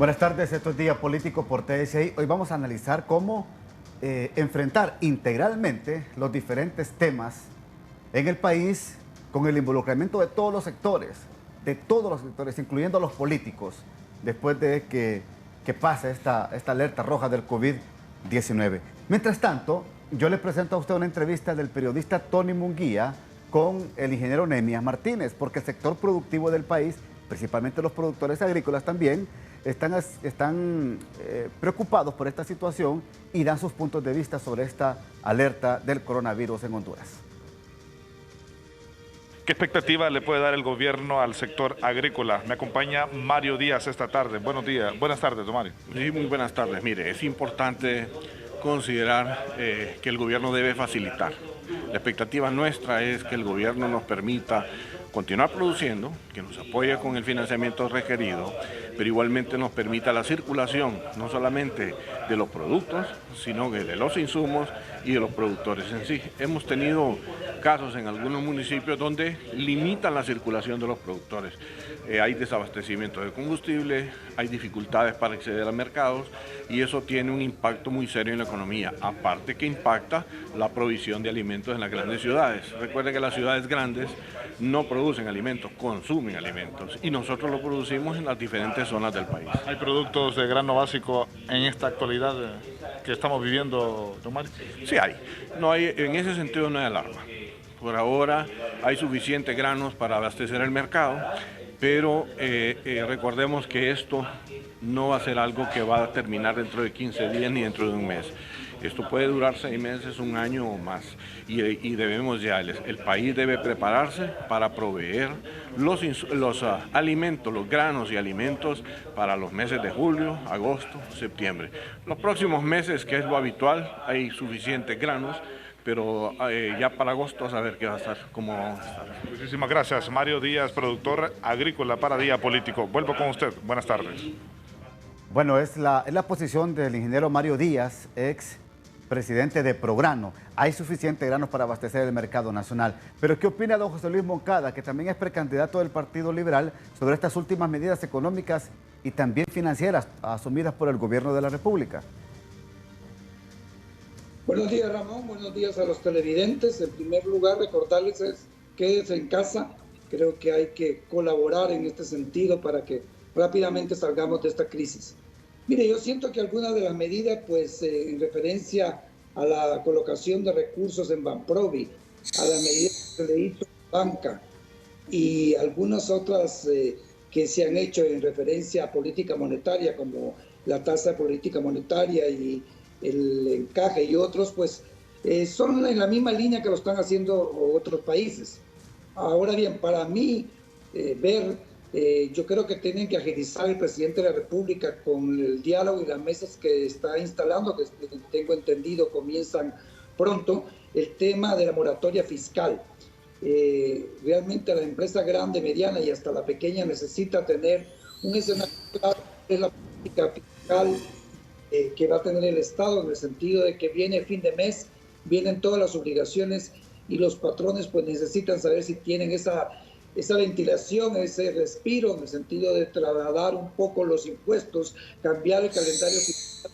Buenas tardes, esto es Día Político por TSI. Hoy vamos a analizar cómo enfrentar integralmente los diferentes temas en el país con el involucramiento de todos los sectores, incluyendo los políticos, después de que pase esta alerta roja del COVID-19. Mientras tanto, yo le presento a usted una entrevista del periodista Tony Munguía con el ingeniero Nehemías Martínez, porque el sector productivo del país, principalmente los productores agrícolas también, están preocupados por esta situación y dan sus puntos de vista sobre esta alerta del coronavirus en Honduras. ¿Qué expectativa le puede dar el gobierno al sector agrícola? Me acompaña Mario Díaz esta tarde. Buenos días. Buenas tardes, don Mario. Sí, muy buenas tardes. Mire, es importante considerar que el gobierno debe facilitar. La expectativa nuestra es que el gobierno nos permita continuar produciendo, que nos apoye con el financiamiento requerido, pero igualmente nos permita la circulación, no solamente de los productos, sino que de los insumos y de los productores en sí. Hemos tenido casos en algunos municipios donde limitan la circulación de los productores. Hay desabastecimiento de combustible, hay dificultades para acceder a mercados y eso tiene un impacto muy serio en la economía, aparte que impacta la provisión de alimentos en las grandes ciudades. Recuerden que las ciudades grandes no producen alimentos, consumen alimentos y nosotros lo producimos en las diferentes zonas del país. ¿Hay productos de grano básico en esta actualidad que estamos viviendo, don Mario? Sí hay. No hay, en ese sentido no hay alarma. Por ahora hay suficientes granos para abastecer el mercado, pero recordemos que esto no va a ser algo que va a terminar dentro de 15 días ni dentro de un mes. Esto puede durar 6 meses, un año o más y debemos ya, el país debe prepararse para proveer los alimentos, los granos y alimentos para los meses de julio, agosto, septiembre. Los próximos meses, que es lo habitual, hay suficientes granos, pero ya para agosto a saber qué va a estar, cómo vamos a estar. Muchísimas gracias, Mario Díaz, productor agrícola para Día Político. Vuelvo con usted. Buenas tardes. Bueno, es la posición del ingeniero Mario Díaz, ex presidente de Prograno. Hay suficiente granos para abastecer el mercado nacional. Pero ¿qué opina don José Luis Moncada, que también es precandidato del Partido Liberal, sobre estas últimas medidas económicas y también financieras asumidas por el gobierno de la República? Buenos días, Ramón. Buenos días a los televidentes. En primer lugar, recordarles quédense en casa. Creo que hay que colaborar en este sentido para que rápidamente salgamos de esta crisis. Mire, yo siento que algunas de las medidas, pues en referencia a la colocación de recursos en Banprovi, a la medida que se le hizo banca y algunas otras que se han hecho en referencia a política monetaria, como la tasa de política monetaria y el encaje y otros, pues son en la misma línea que lo están haciendo otros países. Ahora bien, para mí, yo creo que tienen que agilizar el presidente de la República con el diálogo y las mesas que está instalando, que tengo entendido comienzan pronto, el tema de la moratoria fiscal. Realmente la empresa grande, mediana y hasta la pequeña necesita tener un escenario claro de la política fiscal que va a tener el Estado, en el sentido de que viene fin de mes, vienen todas las obligaciones y los patrones pues necesitan saber si tienen esa ventilación, ese respiro, en el sentido de trasladar un poco los impuestos, cambiar el calendario fiscal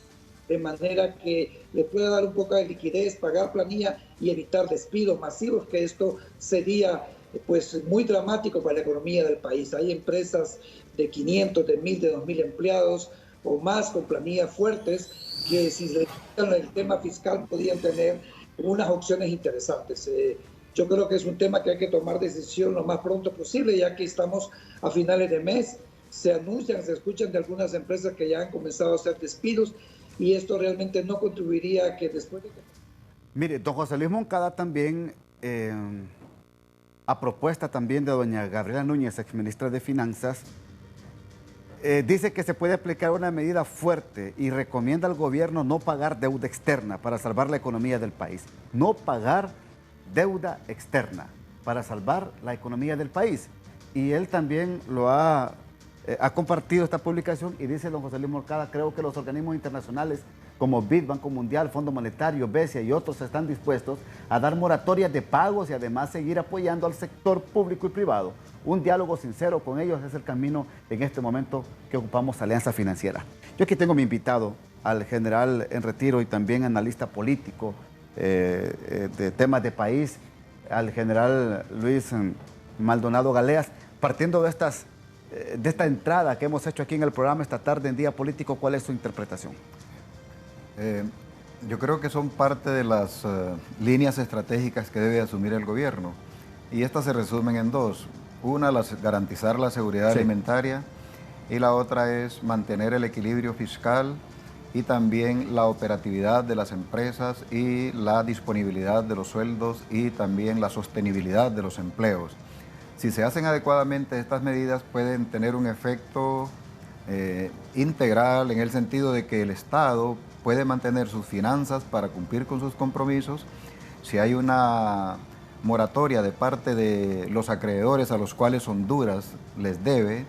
de manera que le pueda dar un poco de liquidez, pagar planilla y evitar despidos masivos, que esto sería pues muy dramático para la economía del país. Hay empresas de 500, de 1000, de 2000 empleados o más con planillas fuertes que si se quitan el tema fiscal podrían tener unas opciones interesantes. Yo creo que es un tema que hay que tomar decisión lo más pronto posible, ya que estamos a finales de mes. Se anuncian, se escuchan de algunas empresas que ya han comenzado a hacer despidos y esto realmente no contribuiría a que después de que... Mire, don José Luis Moncada también, a propuesta también de doña Gabriela Núñez, exministra de Finanzas, dice que se puede aplicar una medida fuerte y recomienda al gobierno no pagar deuda externa para salvar la economía del país. No pagar deuda externa para salvar la economía del país. Y él también lo ha compartido esta publicación y dice don José Luis Moncada, creo que los organismos internacionales como BID, Banco Mundial, Fondo Monetario, BESIA y otros están dispuestos a dar moratorias de pagos y además seguir apoyando al sector público y privado. Un diálogo sincero con ellos es el camino en este momento que ocupamos Alianza Financiera. Yo aquí tengo mi invitado, al general en retiro y también analista político de temas de país, al general Luis Maldonado Galeas. Partiendo de esta entrada que hemos hecho aquí en el programa esta tarde en Día Político, ¿cuál es su interpretación? Yo creo que son parte de las líneas estratégicas que debe asumir el gobierno, y estas se resumen en dos. Una, garantizar la seguridad alimentaria, y la otra es mantener el equilibrio fiscal y también la operatividad de las empresas y la disponibilidad de los sueldos y también la sostenibilidad de los empleos. Si se hacen adecuadamente, estas medidas pueden tener un efecto integral, en el sentido de que el Estado puede mantener sus finanzas para cumplir con sus compromisos. Si hay una moratoria de parte de los acreedores a los cuales Honduras les debe,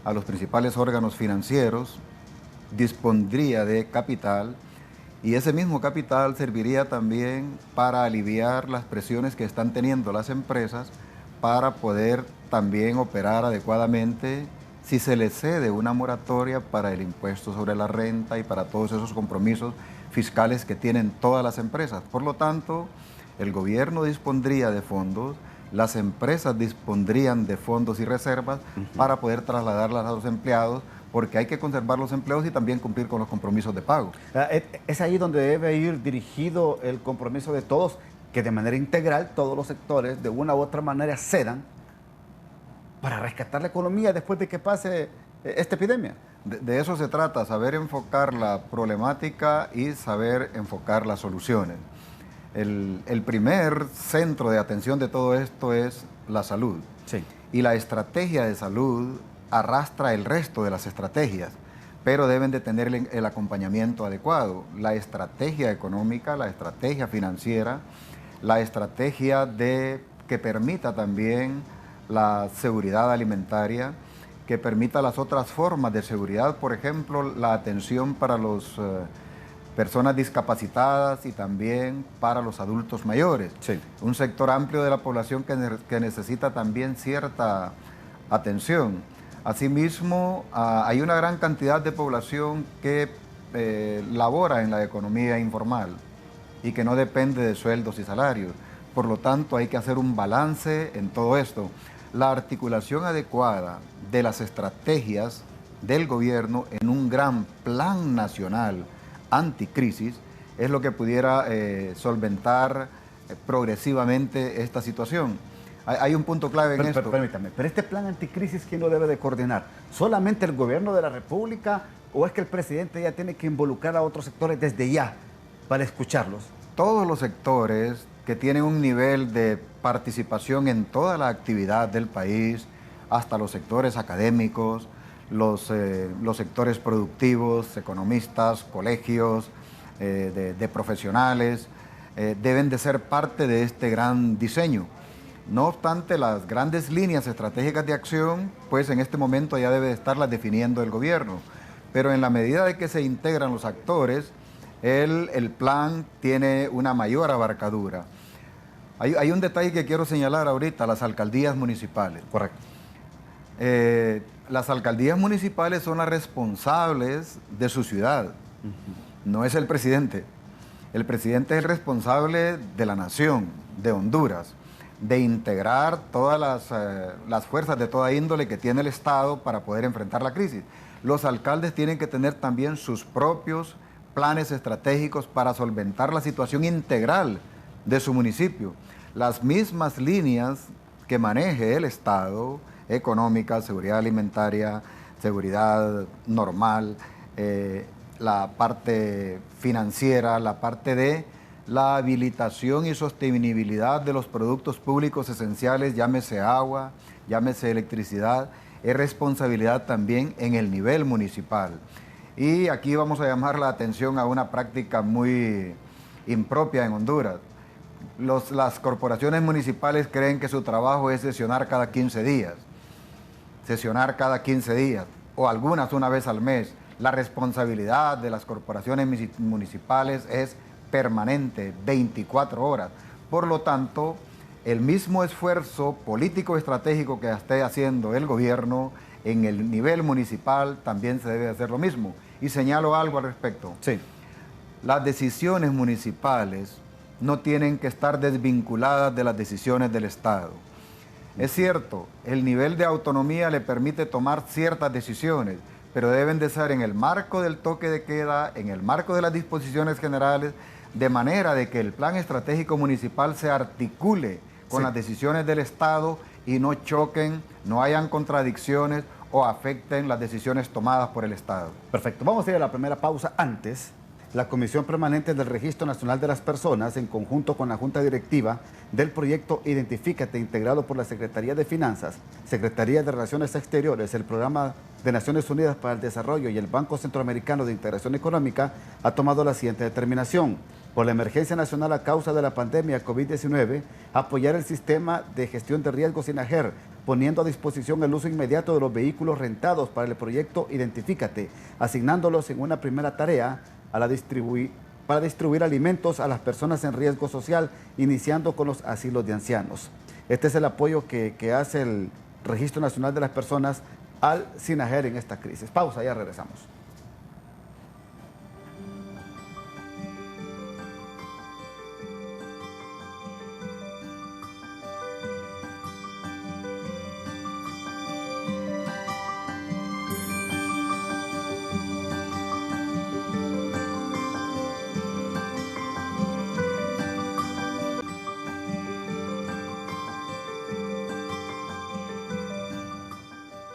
a los principales órganos financieros, dispondría de capital, y ese mismo capital serviría también para aliviar las presiones que están teniendo las empresas para poder también operar adecuadamente si se les cede una moratoria para el impuesto sobre la renta y para todos esos compromisos fiscales que tienen todas las empresas. Por lo tanto, el gobierno dispondría de fondos, las empresas dispondrían de fondos y reservas para poder trasladarlas a los empleados, porque hay que conservar los empleos y también cumplir con los compromisos de pago. Es ahí donde debe ir dirigido el compromiso de todos, que de manera integral todos los sectores de una u otra manera cedan para rescatar la economía después de que pase esta epidemia. De eso se trata, saber enfocar la problemática y saber enfocar las soluciones. El primer centro de atención de todo esto es la salud. Sí. Y la estrategia de salud arrastra el resto de las estrategias, pero deben de tener el acompañamiento adecuado. La estrategia económica, la estrategia financiera, la estrategia que permita también la seguridad alimentaria, que permita las otras formas de seguridad, por ejemplo, la atención para las personas discapacitadas y también para los adultos mayores. Sí. Un sector amplio de la población que necesita también cierta atención. Asimismo, hay una gran cantidad de población que labora en la economía informal y que no depende de sueldos y salarios. Por lo tanto, hay que hacer un balance en todo esto. La articulación adecuada de las estrategias del gobierno en un gran plan nacional anticrisis es lo que pudiera solventar progresivamente esta situación. Hay un punto clave en esto. Permítame, pero este plan anticrisis, ¿quién lo debe de coordinar? ¿Solamente el gobierno de la República o es que el presidente ya tiene que involucrar a otros sectores desde ya para escucharlos? Todos los sectores que tienen un nivel de participación en toda la actividad del país, hasta los sectores académicos, los sectores productivos, economistas, colegios de profesionales, deben de ser parte de este gran diseño. No obstante, las grandes líneas estratégicas de acción, pues en este momento ya debe estarlas definiendo el gobierno. Pero en la medida de que se integran los actores, el plan tiene una mayor abarcadura. Hay un detalle que quiero señalar ahorita: las alcaldías municipales. Correcto. Las alcaldías municipales son las responsables de su ciudad, no es el presidente. El presidente es el responsable de la nación, de Honduras, de integrar todas las fuerzas de toda índole que tiene el Estado para poder enfrentar la crisis. Los alcaldes tienen que tener también sus propios planes estratégicos para solventar la situación integral de su municipio. Las mismas líneas que maneje el Estado, económica, seguridad alimentaria, seguridad normal, la parte financiera, la parte de la habilitación y sostenibilidad de los productos públicos esenciales, llámese agua, llámese electricidad, es responsabilidad también en el nivel municipal. Y aquí vamos a llamar la atención a una práctica muy impropia en Honduras. Las corporaciones municipales creen que su trabajo es sesionar cada 15 días, o algunas una vez al mes. La responsabilidad de las corporaciones municipales es permanente, 24 horas. Por lo tanto, el mismo esfuerzo político estratégico que esté haciendo el gobierno en el nivel municipal también se debe hacer lo mismo. Y señalo algo al respecto. Sí. Las decisiones municipales no tienen que estar desvinculadas de las decisiones del Estado. Es cierto, el nivel de autonomía le permite tomar ciertas decisiones, pero deben de ser en el marco del toque de queda, en el marco de las disposiciones generales, de manera de que el plan estratégico municipal se articule con las decisiones del Estado y no choquen, no hayan contradicciones o afecten las decisiones tomadas por el Estado. Perfecto. Vamos a ir a la primera pausa. Antes, la Comisión Permanente del Registro Nacional de las Personas, en conjunto con la Junta Directiva del proyecto Identifícate, integrado por la Secretaría de Finanzas, Secretaría de Relaciones Exteriores, el Programa de Naciones Unidas para el Desarrollo y el Banco Centroamericano de Integración Económica, ha tomado la siguiente determinación. Por la emergencia nacional a causa de la pandemia COVID-19, apoyar el sistema de gestión de riesgos SINAGER, poniendo a disposición el uso inmediato de los vehículos rentados para el proyecto Identifícate, asignándolos en una primera tarea para distribuir alimentos a las personas en riesgo social, iniciando con los asilos de ancianos. Este es el apoyo que hace el Registro Nacional de las Personas al SINAGER en esta crisis. Pausa, ya regresamos.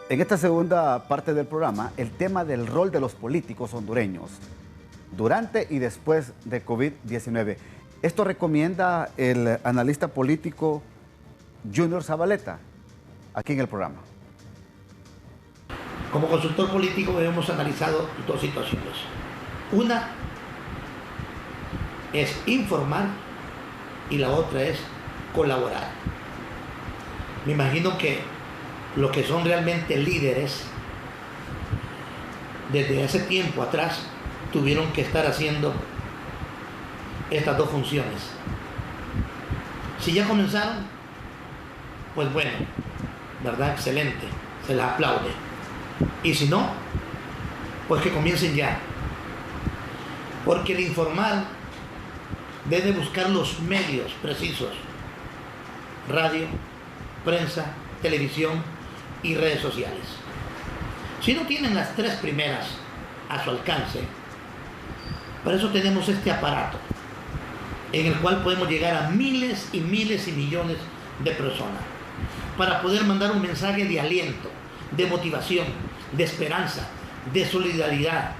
En esta segunda parte del programa, el tema del rol de los políticos hondureños durante y después de COVID-19. Esto recomienda el analista político Junior Zabaleta, aquí en el programa. Como consultor político hemos analizado dos situaciones. Una es informar y la otra es colaborar. Me imagino que los que son realmente líderes, desde hace tiempo atrás, tuvieron que estar haciendo estas dos funciones. Si ya comenzaron, pues bueno, ¿verdad? Excelente, se les aplaude. Y si no, pues que comiencen ya. Porque el informar debe buscar los medios precisos: radio, prensa, televisión y redes sociales. Si no tienen las tres primeras a su alcance, para eso tenemos este aparato en el cual podemos llegar a miles y miles y millones de personas para poder mandar un mensaje de aliento, de motivación, de esperanza, de solidaridad,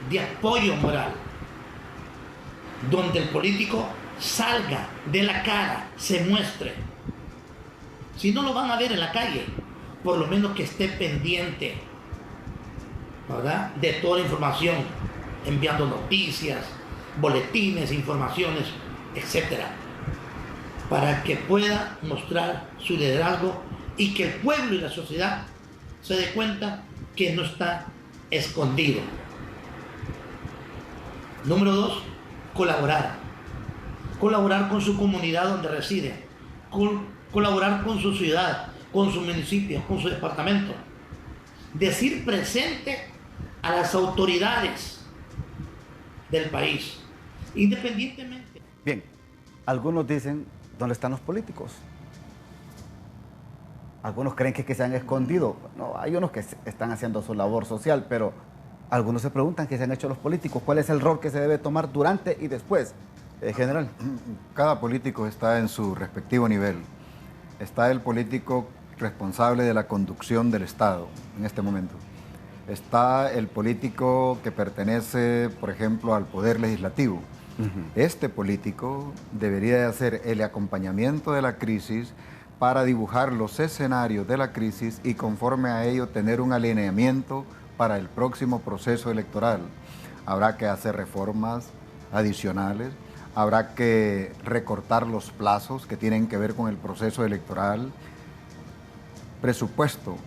de apoyo moral, donde el político salga de la cara, se muestre. Si no lo van a ver en la calle, por lo menos que esté pendiente, ¿verdad?, de toda la información, enviando noticias, boletines, informaciones, etcétera, para que pueda mostrar su liderazgo y que el pueblo y la sociedad se dé cuenta que no está escondido. Número 2, colaborar. Colaborar con su comunidad donde reside. Colaborar con su ciudad, con su municipio, con su departamento. Decir presente a las autoridades del país, independientemente. Bien, algunos dicen, ¿dónde están los políticos? Algunos creen que se han escondido. No, hay unos que están haciendo su labor social, pero algunos se preguntan qué se han hecho los políticos, cuál es el rol que se debe tomar durante y después, general. Cada político está en su respectivo nivel. Está el político responsable de la conducción del Estado en este momento. Está el político que pertenece, por ejemplo, al Poder Legislativo. Este político debería de hacer el acompañamiento de la crisis para dibujar los escenarios de la crisis y conforme a ello tener un alineamiento para el próximo proceso electoral. Habrá que hacer reformas adicionales, habrá que recortar los plazos que tienen que ver con el proceso electoral. Presupuesto.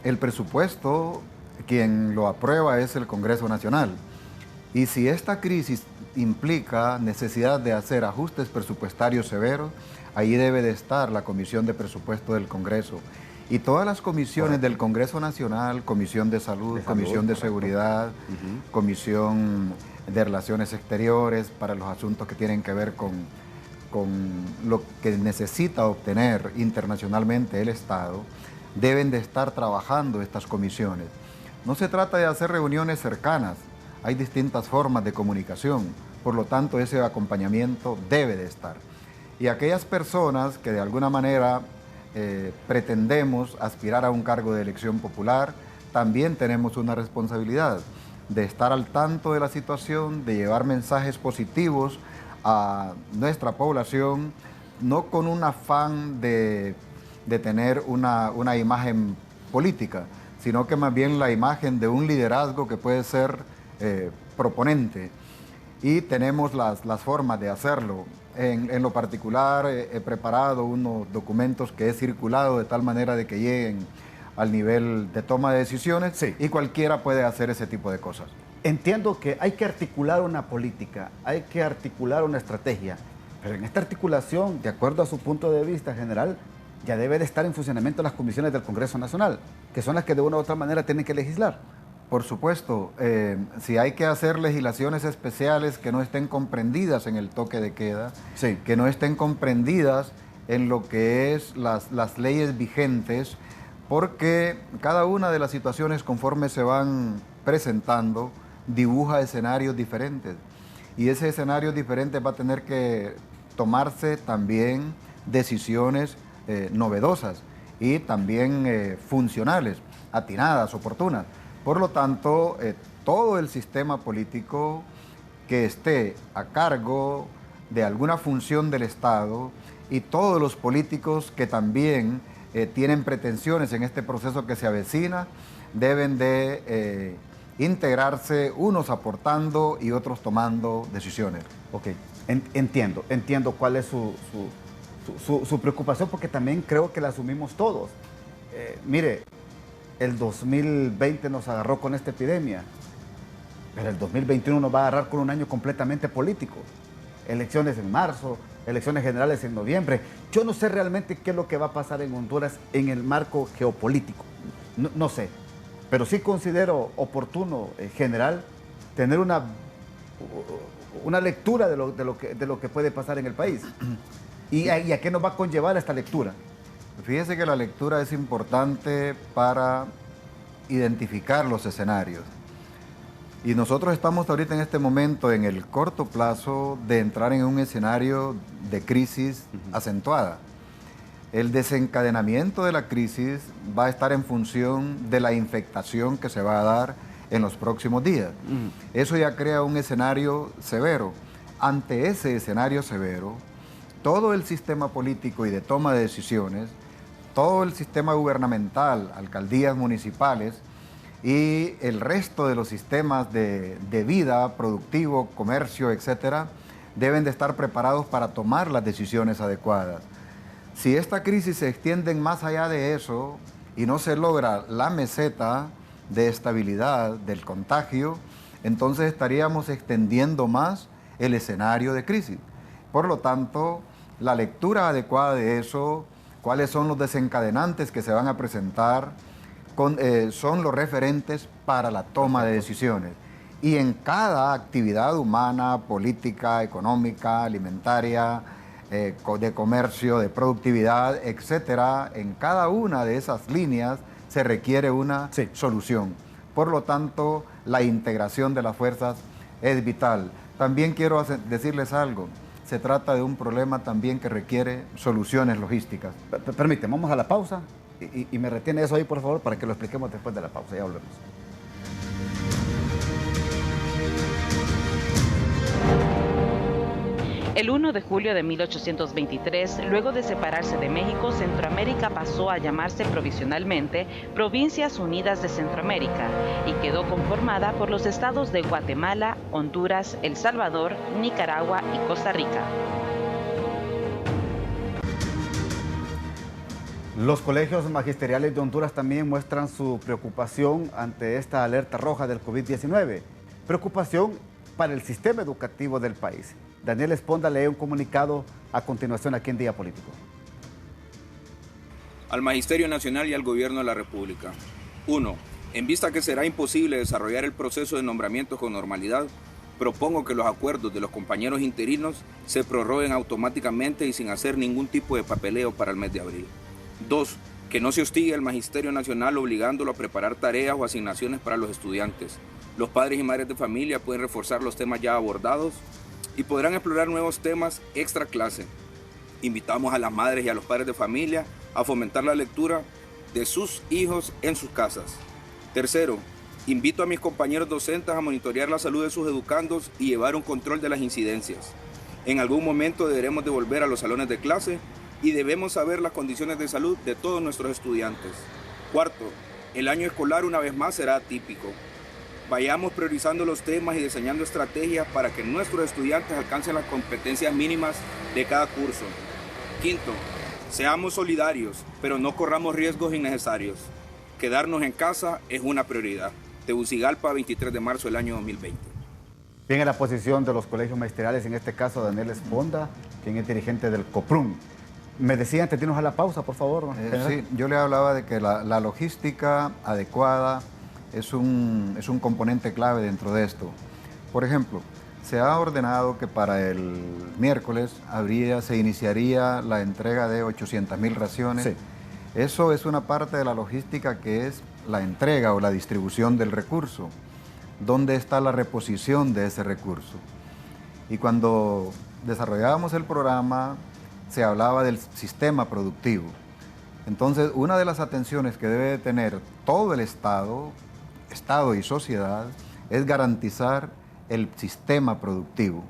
El presupuesto quien lo aprueba es el Congreso Nacional. Y si esta crisis implica necesidad de hacer ajustes presupuestarios severos, ahí debe de estar la Comisión de Presupuesto del Congreso. Y todas las comisiones del Congreso Nacional, Comisión de Salud, Comisión de Seguridad, Comisión de Relaciones Exteriores, para los asuntos que tienen que ver con lo que necesita obtener internacionalmente el Estado, deben de estar trabajando estas comisiones. No se trata de hacer reuniones cercanas, hay distintas formas de comunicación, por lo tanto ese acompañamiento debe de estar. Y aquellas personas que de alguna manera pretendemos aspirar a un cargo de elección popular, también tenemos una responsabilidad de estar al tanto de la situación, de llevar mensajes positivos a nuestra población, no con un afán de tener una imagen política, sino que más bien la imagen de un liderazgo que puede ser proponente. Y tenemos las formas de hacerlo. En lo particular he preparado unos documentos que he circulado de tal manera de que lleguen al nivel de toma de decisiones, sí, y cualquiera puede hacer ese tipo de cosas. Entiendo que hay que articular una política, hay que articular una estrategia, pero en esta articulación, de acuerdo a su punto de vista general, ya debe de estar en funcionamiento las comisiones del Congreso Nacional, que son las que de una u otra manera tienen que legislar. Por supuesto, si hay que hacer legislaciones especiales que no estén comprendidas en el toque de queda, sí, que no estén comprendidas en lo que es las leyes vigentes, porque cada una de las situaciones conforme se van presentando dibuja escenarios diferentes, y ese escenario diferente va a tener que tomarse también decisiones novedosas y también funcionales, atinadas, oportunas. Por lo tanto, todo el sistema político que esté a cargo de alguna función del Estado y todos los políticos que también tienen pretensiones en este proceso que se avecina, deben de integrarse, unos aportando y otros tomando decisiones. Ok, entiendo cuál es su preocupación, porque también creo que la asumimos todos. Mire, el 2020 nos agarró con esta epidemia, pero el 2021 nos va a agarrar con un año completamente político. Elecciones en marzo, elecciones generales en noviembre. Yo no sé realmente qué es lo que va a pasar en Honduras en el marco geopolítico. No sé, pero sí considero oportuno, general, tener una lectura de lo que puede pasar en el país. ¿Y a qué nos va a conllevar esta lectura? Fíjese que la lectura es importante para identificar los escenarios. Y nosotros estamos ahorita en este momento en el corto plazo de entrar en un escenario de crisis acentuada. El desencadenamiento de la crisis va a estar en función de la infectación que se va a dar en los próximos días. Eso ya crea un escenario severo. Ante ese escenario severo, todo el sistema político y de toma de decisiones, todo el sistema gubernamental, alcaldías municipales y el resto de los sistemas de vida, productivo, comercio, etcétera, deben de estar preparados para tomar las decisiones adecuadas. Si esta crisis se extiende más allá de eso y no se logra la meseta de estabilidad del contagio, entonces estaríamos extendiendo más el escenario de crisis. Por lo tanto, la lectura adecuada de eso, cuáles son los desencadenantes que se van a presentar, son los referentes para la toma de decisiones. Y en cada actividad humana, política, económica, alimentaria, de comercio, de productividad, etcétera, en cada una de esas líneas se requiere una solución. Por lo tanto, la integración de las fuerzas es vital. También quiero decirles algo. Se trata de un problema también que requiere soluciones logísticas. Permíteme, vamos a la pausa y me retiene eso ahí, por favor, para que lo expliquemos después de la pausa. Ya volvemos. El 1 de julio de 1823, luego de separarse de México, Centroamérica pasó a llamarse provisionalmente Provincias Unidas de Centroamérica y quedó conformada por los estados de Guatemala, Honduras, El Salvador, Nicaragua y Costa Rica. Los colegios magisteriales de Honduras también muestran su preocupación ante esta alerta roja del COVID-19. Preocupación para el sistema educativo del país. Daniel Esponda lee un comunicado a continuación aquí en Día Político. Al Magisterio Nacional y al Gobierno de la República. 1. En vista que será imposible desarrollar el proceso de nombramiento con normalidad, propongo que los acuerdos de los compañeros interinos se prorroguen automáticamente y sin hacer ningún tipo de papeleo para el mes de abril. 2. Que no se hostigue al Magisterio Nacional obligándolo a preparar tareas o asignaciones para los estudiantes. Los padres y madres de familia pueden reforzar los temas ya abordados y podrán explorar nuevos temas extra clase. Invitamos a las madres y a los padres de familia a fomentar la lectura de sus hijos en sus casas. 3. Invito a mis compañeros docentes a monitorear la salud de sus educandos y llevar un control de las incidencias. En algún momento deberemos de volver a los salones de clase y debemos saber las condiciones de salud de todos nuestros estudiantes. 4. El año escolar una vez más será atípico. Vayamos priorizando los temas y diseñando estrategias para que nuestros estudiantes alcancen las competencias mínimas de cada curso. 5. Seamos solidarios, pero no corramos riesgos innecesarios. Quedarnos en casa es una prioridad. Tegucigalpa, 23 de marzo del año 2020. Bien, en la posición de los colegios magisteriales, en este caso Daniel Esponda, quien es dirigente del COPRUM. Me decía antes de irnos a la pausa, por favor. Sí, yo le hablaba de que la logística adecuada es un componente clave dentro de esto. Por ejemplo, se ha ordenado que para el miércoles se iniciaría la entrega de 800,000 raciones. Sí. Eso es una parte de la logística que es la entrega o la distribución del recurso. ¿Dónde está la reposición de ese recurso? Y cuando desarrollábamos el programa, se hablaba del sistema productivo. Entonces, una de las atenciones que debe tener todo el Estado y sociedad, es garantizar el sistema productivo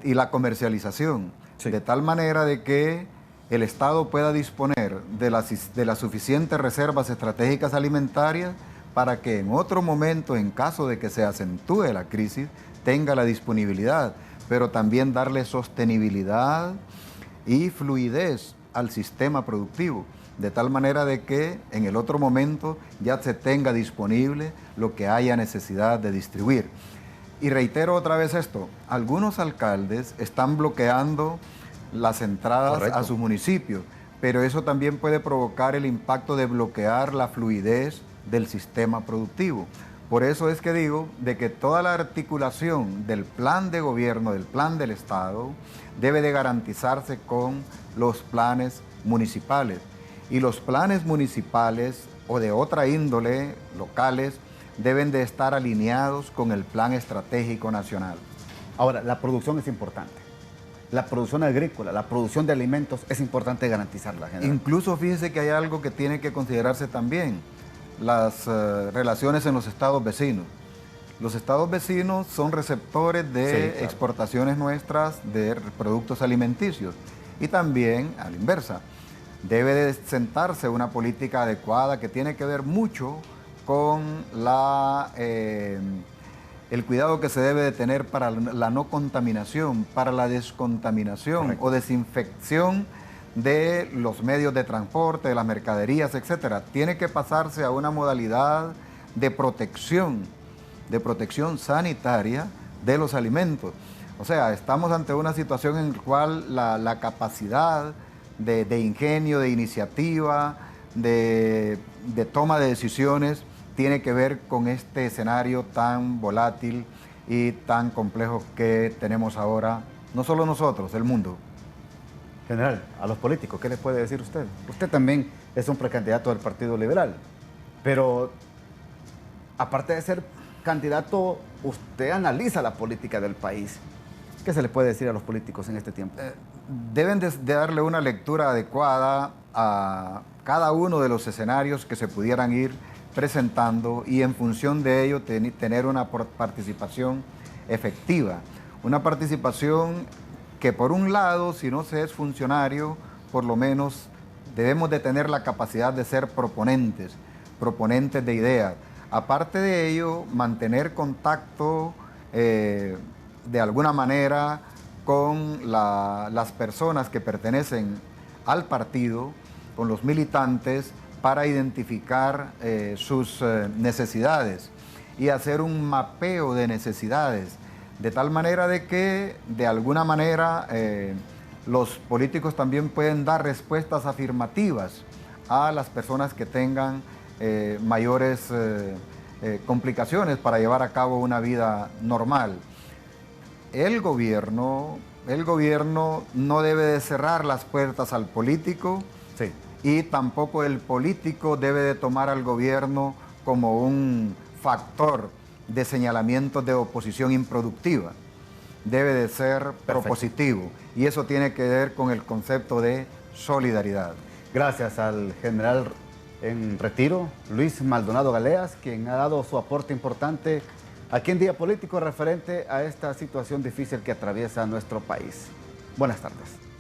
y la comercialización, de tal manera de que el Estado pueda disponer de las suficientes reservas estratégicas alimentarias para que en otro momento, en caso de que se acentúe la crisis, tenga la disponibilidad, pero también darle sostenibilidad y fluidez al sistema productivo, de tal manera de que en el otro momento ya se tenga disponible lo que haya necesidad de distribuir. Y reitero otra vez esto, algunos alcaldes están bloqueando las entradas Correcto. a sus municipios, pero eso también puede provocar el impacto de bloquear la fluidez del sistema productivo. Por eso es que digo de que toda la articulación del plan de gobierno, del plan del Estado, debe de garantizarse con los planes municipales. Y los planes municipales o de otra índole, locales, deben de estar alineados con el plan estratégico nacional. Ahora, la producción es importante. La producción agrícola, la producción de alimentos es importante garantizarla, general. Incluso fíjese que hay algo que tiene que considerarse también, las relaciones en los estados vecinos. Los estados vecinos son receptores de exportaciones nuestras de productos alimenticios y también a la inversa. Debe de sentarse una política adecuada que tiene que ver mucho con el cuidado que se debe de tener para la no contaminación, para la descontaminación. Correcto. O desinfección de los medios de transporte, de las mercaderías, etcétera. Tiene que pasarse a una modalidad de protección sanitaria de los alimentos. O sea, estamos ante una situación en la cual la capacidad de ingenio, de iniciativa, de toma de decisiones, tiene que ver con este escenario tan volátil y tan complejo que tenemos ahora, no solo nosotros, el mundo. General, a los políticos, ¿qué les puede decir usted? Usted también es un precandidato del Partido Liberal, pero aparte de ser candidato, usted analiza la política del país. ¿Qué se le puede decir a los políticos en este tiempo? Deben de darle una lectura adecuada a cada uno de los escenarios que se pudieran ir presentando y en función de ello tener una participación efectiva. Una participación que por un lado, si no se es funcionario, por lo menos debemos de tener la capacidad de ser proponentes de ideas. Aparte de ello, mantener contacto de alguna manera con las personas que pertenecen al partido con los militantes para identificar sus necesidades y hacer un mapeo de necesidades, de tal manera de que de alguna manera los políticos también pueden dar respuestas afirmativas a las personas que tengan mayores complicaciones para llevar a cabo una vida normal. El gobierno no debe de cerrar las puertas al político, Sí. y tampoco el político debe de tomar al gobierno como un factor de señalamiento de oposición improductiva. Debe de ser propositivo, y eso tiene que ver con el concepto de solidaridad. Gracias al general en retiro, Luis Maldonado Galeas, quien ha dado su aporte importante aquí en Día Político referente a esta situación difícil que atraviesa nuestro país. Buenas tardes.